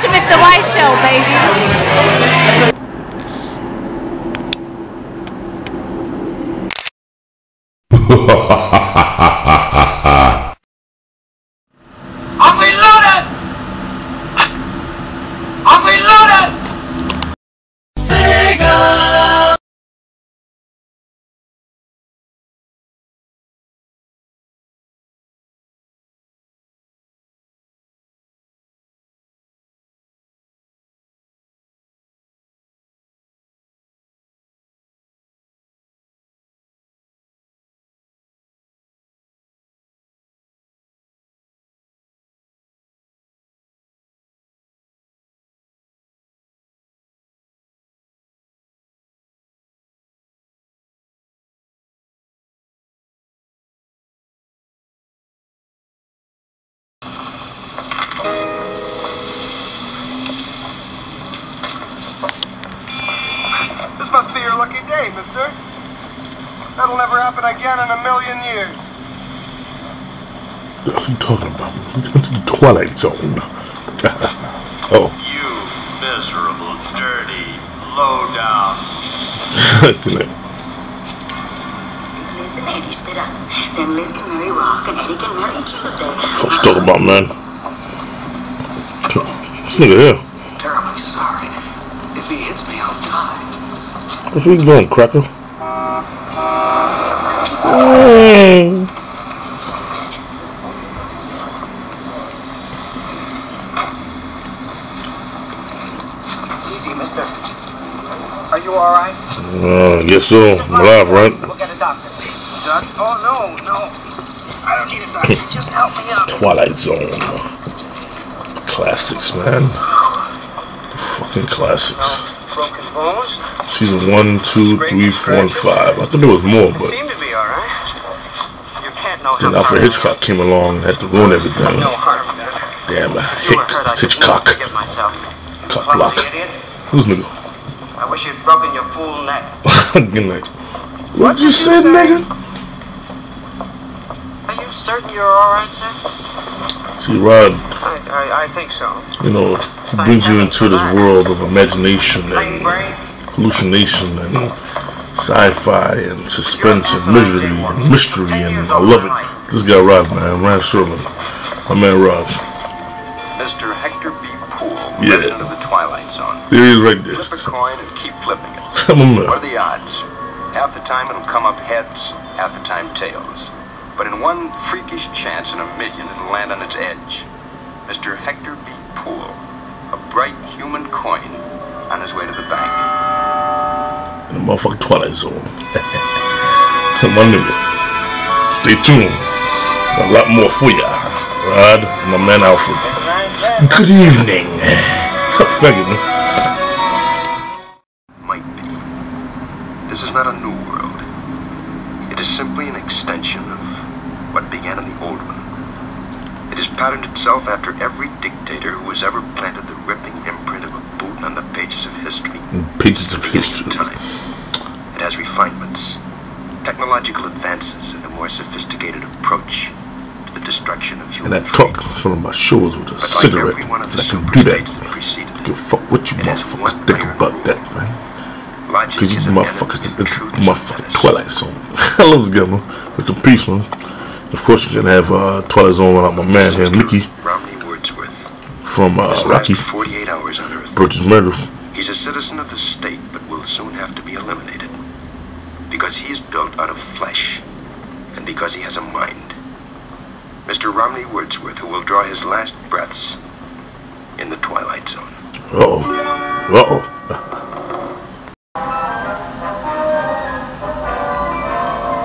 watching Mr. White show, baby. I'm reloaded! I'm reloaded! This must be your lucky day, mister. That'll never happen again in a million years. What are you talking about? Let's go to the Twilight Zone. Oh. You miserable, dirty, low-down. Good night. Liz and Eddie split up. Then Liz can marry Rock and Eddie can marry Tuesday. What you talking about, man? This nigga here. Terribly sorry. If he hits me, I'll die. Where's we going, cracker? Easy, mister. Are you alright? Guess so. I'm alive, right? We'll get a doctor. Doc? Oh, no. I don't need a doctor. Just help me out. Twilight Zone. Classics, man. Fucking classics. Broken bones? Season 1, 2, 3, 4, and 5. I thought there was more, but Seem to be alright. You can't know then how Alex Hitchcock came along and had to ruin everything. No harm done. Damn, You were hurt, I should Hitchcock. never forgive myself. Cock Clumsy block. idiot. Who's nigga? I wish you'd broken your fool neck. Good night. What you said, nigga? Are you certain you're alright, sir? See, Rod, I think so. you know, he brings you into this world of imagination Plain and brain? hallucination and sci-fi and suspense and mystery and I love it. This guy Rod, man, Rod Serling. My man Rod. Mr. Hector B. Poole, Yeah. president of the Twilight Zone. There he is right there. Flip a coin and keep flipping it. I'm a What are man. the odds? Half the time it'll come up heads, half the time tails. But in one freakish chance in a million it'll land on its edge. Mr. Hector B. Poole, a bright human coin on his way to the bank. In the motherfucking Twilight Zone. My nigga. Stay tuned. Got a lot more for ya. Rod and my man Alfred. Good evening. Faggot, man. Might be. This is not a new world. It is simply an extension of what began in the old one. It has patterned itself after every dictator who has ever planted the ripping imprint of a boot on the pages of history. Pages of history. Time. It has refinements, technological advances, and a more sophisticated approach to the destruction of human And I talk from my shows with a But like cigarette. every one of the I can super do that. states that preceded it, Give a fuck what you it has motherfuckers one think layer about rule. that, man. Logic Because you is an motherfuckers enemy is of into truth motherfucking and Twilight Zone. I love this guy, man. With the peace, man. Of course, you're gonna have Twilight Zone without my man here, Mickey Romney Wordsworth. from His Rocky. last 48 hours on Earth. Burgess Murder. He's a citizen of the state, but will soon have to be eliminated. Because he is built out of flesh, and because he has a mind. Mr. Romney Wordsworth, who will draw his last breaths in the Twilight Zone. Uh-oh. Uh-oh.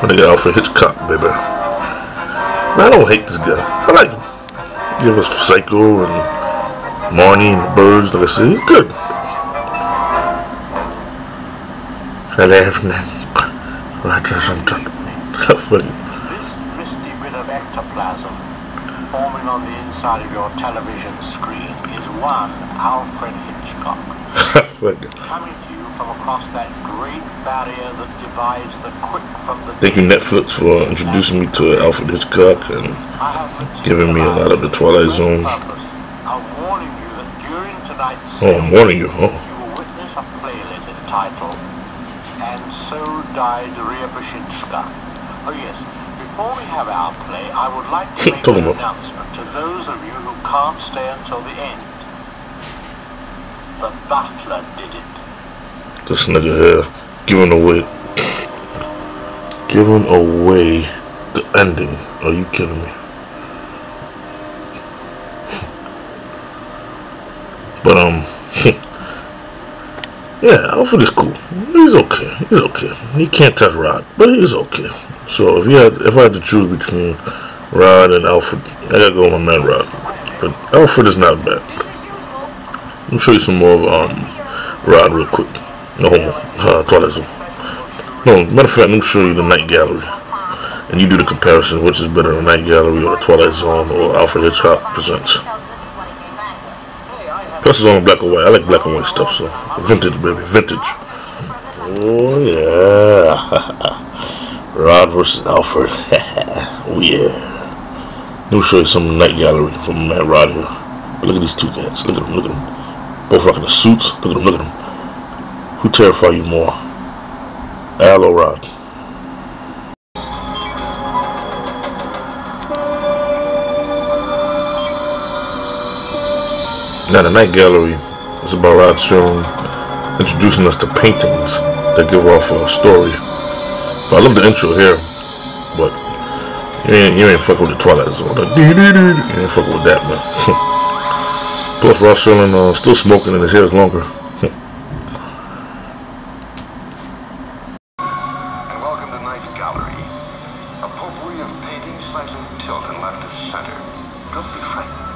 Nigga Alfred Hitchcock, baby. Man, I don't hate this guy. I like him. Give us Psycho and Marnie and the Birds, like I said. He's good. This misty bit of ectoplasm forming on the inside of your television screen is one Alfred Hitchcock. Coming to you from across that great barrier that divides the quick from the Thank you, Netflix, for introducing me to Alfred Hitchcock and giving me a lot of the Twilight Zone. Of warning you that During tonight's Oh, I'm warning you, huh? you will witness a playlet entitled "And So Died ᴶᵉᵃⁿᵒ." Oh yes, before we have our play, I would like to make Talking an about- announcement to those of you who can't stay until the end. The butler did it. This nigga here giving away the ending. Are you kidding me? But yeah, Alfred is cool. He's okay. He's okay. He can't touch Rod, but he's okay. So if I had to choose between Rod and Alfred, I gotta go with my man Rod. But Alfred is not bad. Let me show you some more of Rod real quick. No homo. ᴂᴗᵂ. No, matter of fact, let me show you the Night Gallery. And you do the comparison, which is better, the Night Gallery or the Twilight Zone or Alfred Hitchcock Presents. Plus it's on black and white. I like black and white stuff, so vintage, baby, vintage. Oh yeah. Rod versus Alfred. Oh yeah. Let me show you some Night Gallery from my man Rod here. But look at these two guys. Look at them, look at them. Both rocking the suits. Look at them, look at them. Who terrify you more? Al or Rod? Now the Night Gallery is about Rod Serling introducing us to paintings that give off a story. But I love the intro here, but you ain't fucking with the Twilight Zone. You ain't fucking with that, man. Plus Rod Serling still smoking and his hair is longer. And welcome to Night Gallery, a potpourri of paintings slightly tilted left of center. Don't be frightened.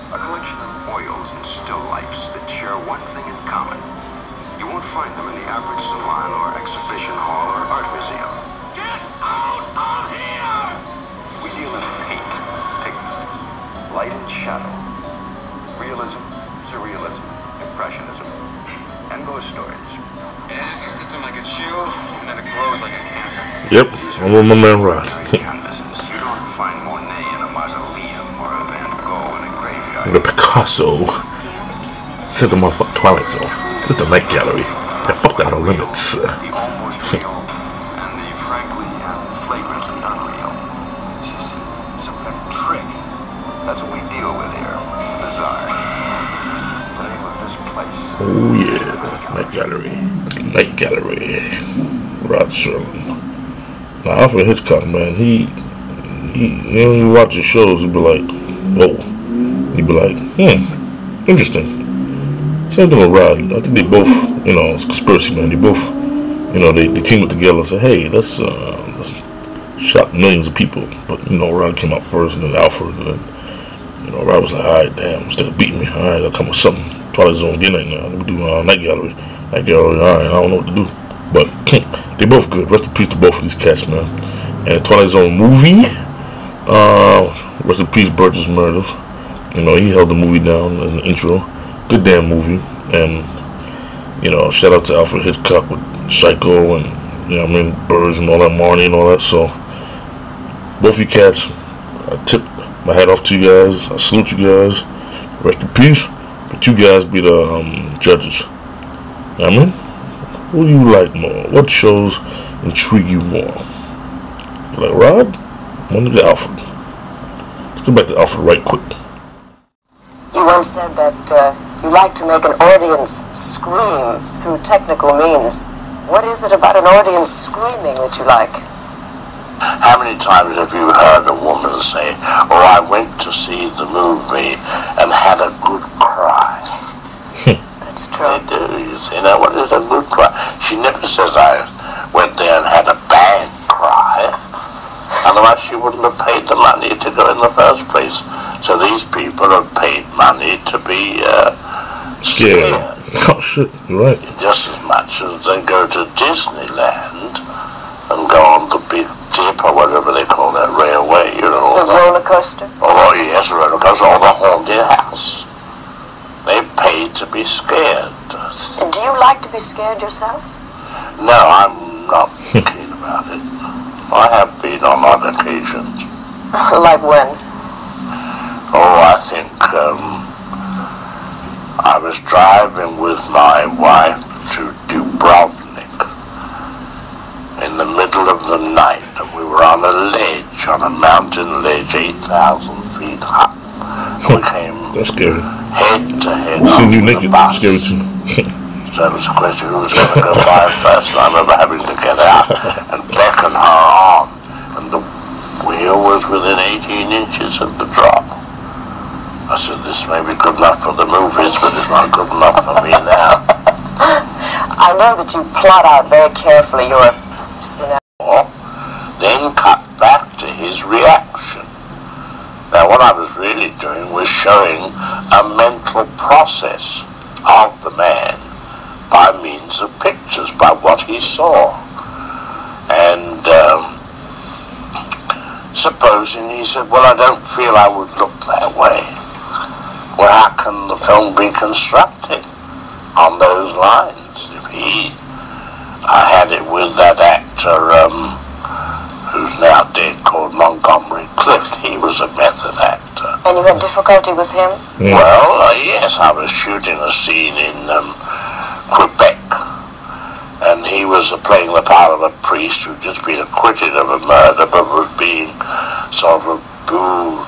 A collection of oils and still lifes that share one thing in common. You won't find them in the average salon or exhibition hall or art museum. Get out of here! We deal in paint, pigment, light and shadow, realism, surrealism, impressionism, and ghost stories. It is a system like a shoe, and then it grows like a cancer. Yep, I'm with my man Rod. Canvases. You don't find Monet in a mausoleum or a Van Gogh in a graveyard. The Picasso said the motherfucking Twilight Zone. This is the Night Gallery. They fucked out of limits. The almost real and the frankly and flagrantly unreal. It's just some kind of trick. That's what we deal with here. Bizarre. The name of this place. Oh yeah, Night Gallery. Night Gallery. Rod Serling. Now Alfred Hitchcock, man, he you know, you watch his shows, he'd be like, whoa. He'd be like, interesting. Same thing with Rod. I think they both, you know, it's conspiracy, man. They both, you know, they team up together and say, hey, let's shock millions of people. But, you know, Rod came out first and then Alfred, and then, you know, Rod was like, alright, damn, instead of beating me, alright, I'll come with something. Twilight Zone's getting right now. Let me do Night Gallery. Night Gallery, alright, I don't know what to do. But they both good. Rest in peace to both of these cats, man. And Twilight Zone movie, rest in peace, Burgess Meredith. You know, he held the movie down in the intro. Good damn movie. And, you know, shout out to Alfred Hitchcock with Psycho and, you know what I mean, Birds and all that, Marnie and all that. So, both of you cats, I tip my hat off to you guys. I salute you guys. Rest in peace. But you guys be the judges. You know what I mean? What do you like more? What shows intrigue you more? You like Rod? One to Alfred. Let's go back to Alfred right quick. You once said that you like to make an audience scream through technical means. What is it about an audience screaming that you like? How many times have you heard a woman say, oh, I went to see the movie and had a good cry? That's true. They do. You see, now what is a good cry? She never says I went there and had a bad cry. Otherwise she wouldn't have paid the money to go in the first place. So these people have paid money to be scared. Oh shit, you're right. Just as much as they go to Disneyland and go on the big dip or whatever they call that railway, you know. The roller coaster? Oh yes, roller coaster, or the haunted house. They paid to be scared. And do you like to be scared yourself? No, I'm not keen about it. I have been on other occasions. Like when? Oh, I think, was driving with my wife to Dubrovnik in the middle of the night, and we were on a ledge, on a mountain ledge, 8,000 feet high. And we came head to head. Seeing you naked, scary too. So it was a question who was going to go by first, and I remember having to get out and beckon her on, and the wheel was within 18 inches of the drop. I said, this may be good enough for the movies, but it's not good enough for me now. I know that you plot out very carefully your scenario. Then cut back to his reaction. Now what I was really doing was showing a mental process of the man by means of pictures, by what he saw. And supposing he said, well, I don't feel I would look that way. Well, how can the film be constructed on those lines? If I had it with that actor who's now dead, called Montgomery Clift. He was a method actor. And you had difficulty with him? Yeah. Well, yes, I was shooting a scene in Quebec, and he was playing the part of a priest who'd just been acquitted of a murder, but was being sort of booed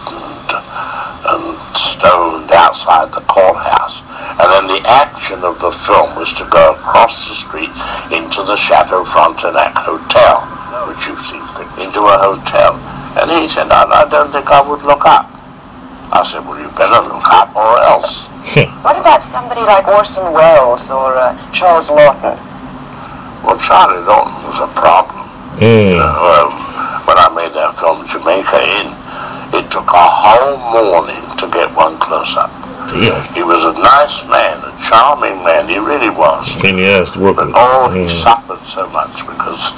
and stoned outside the courthouse. And then the action of the film was to go across the street into the ᵂᴃᵂः Hotel, which you've seen, into a hotel. And he said, I don't think I would look up. I said, well, you better look up or else. What about somebody like Orson Welles or Charles Lawton? Well, Charlie Lawton was a problem. When I made that film, Jamaica Inn, it took a whole morning to get one close-up. Damn. He was a nice man, a charming man, he really was. Pain in the ass to work with. But he suffered so much because,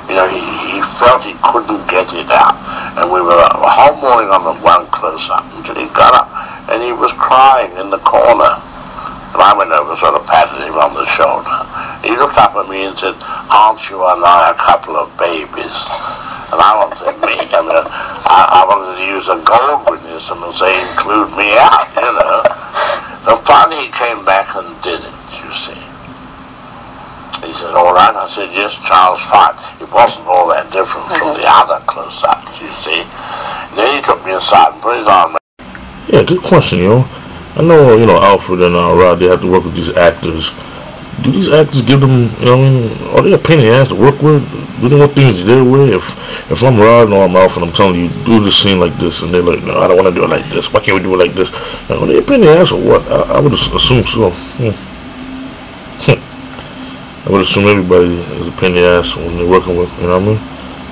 you know, he felt he couldn't get it out. And we were a whole morning on the one close-up until he got up and he was crying in the corner. And I went over, sort of patted him on the shoulder. He looked up at me and said, aren't you and I a couple of babies? And I wanted me, I mean, I wanted to use a Goldwinism and say, include me out, you know. And finally he came back and did it, you see. He said, all right. I said, yes, Charles, fine. It wasn't all that different from the other close-ups, you see. Then he took me aside and put his arm. Yeah, good question, you know. I know, you know, Alfred and Rod, they have to work with these actors. Do these actors give them, you know what I mean, are they a pain in the ass to work with? Do they want things their way? If I'm Rod or I'm Alfred, I'm telling you, do this scene like this, and they're like, no, I don't want to do it like this. Why can't we do it like this? Like, are they a pain in the ass or what? I would assume so. I would assume everybody is a pain in the ass when they're working with, you know what I mean?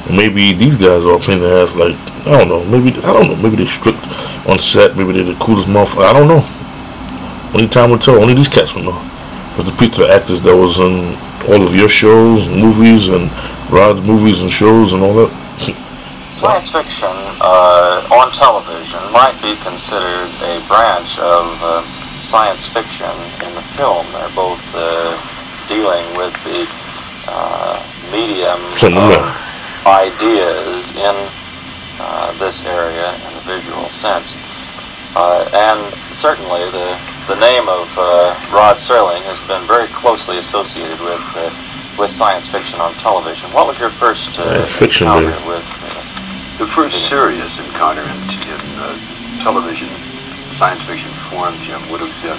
And maybe these guys are a pain in the ass, like, I don't know, maybe they're strict on set, maybe they're the coolest motherfucker, I don't know. Only time will tell, only these cats will know. But the piece of the actors that was in all of your shows, movies, and Rod's movies and shows and all that. Science fiction on television might be considered a branch of science fiction in the film. They're both dealing with the medium of ideas in this area in the visual sense. And certainly the name of Rod Serling has been very closely associated with science fiction on television. What was your first encounter with the first serious encounter in television science fiction form, Jim, would have been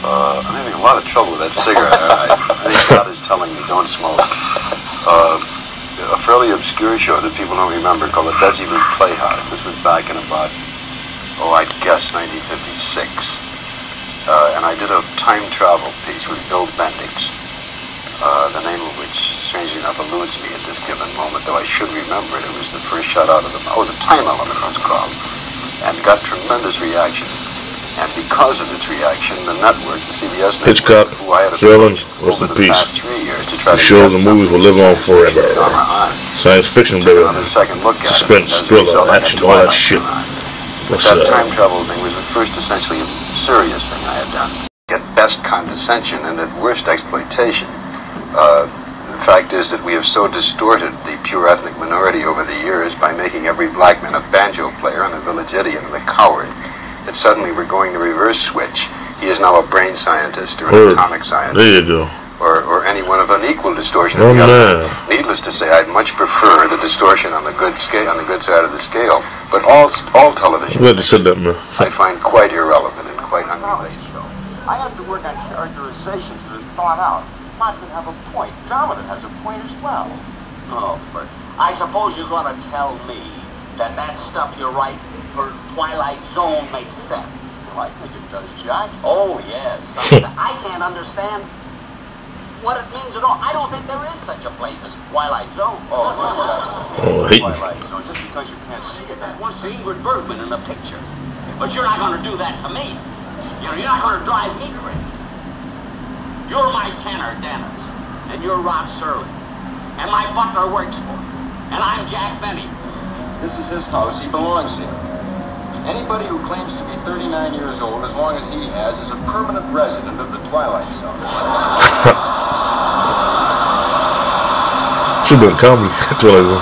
I'm having a lot of trouble with that cigarette. I think God is telling me don't smoke. A fairly obscure show that people don't remember called the ᴂᵉᵃ Playhouse. This was back in about, I'd guess 1956. And I did a time travel piece with Bill Bendix, the name of which, strangely enough, eludes me at this given moment, though I should remember it. It was the first shot out of the Time Element it was called, and got tremendous reaction. And because of its reaction, the network, the CBS network, who I had approached over the past 3 years to try to shows and movies will live on forever. Science fiction, baby. Suspense, thriller, action, all that shit. But that time travel thing was the first essentially serious thing I had done. At best condescension and at worst exploitation. The fact is that we have so distorted the pure ethnic minority over the years by making every black man a banjo player and a village idiot and a coward, that suddenly we're going to reverse switch He is now a brain scientist or an Word. atomic scientist. There you go. Or anyone of unequal distortion. Oh, of the other. man. Needless to say, I'd much prefer the distortion on the good scale, on the good side of the scale. But all television, I'm glad you said that, man. I find quite irrelevant and quite unrelated. I have to work on characterizations that are thought out, plots that have a point, drama that has a point as well. Oh, but I suppose you're going to tell me that stuff you write for Twilight Zone makes sense. Well, I think it does, Jack. Oh, yes. I can't understand what it means at all. I don't think there is such a place as Twilight Zone. Oh, hate me. Twilight Zone, just because you can't see it. That was Ingrid Bergman in a picture. But you're not going to do that to me. You're not going to drive me crazy. You're my tenor, Dennis. And you're Rod Serling. And my butler works for me. And I'm Jack Benny. This is his house. He belongs here. Anybody who claims to be 39 years old, as long as he has, is a permanent resident of the Twilight Zone. Should have been comedy. Twilight Zone.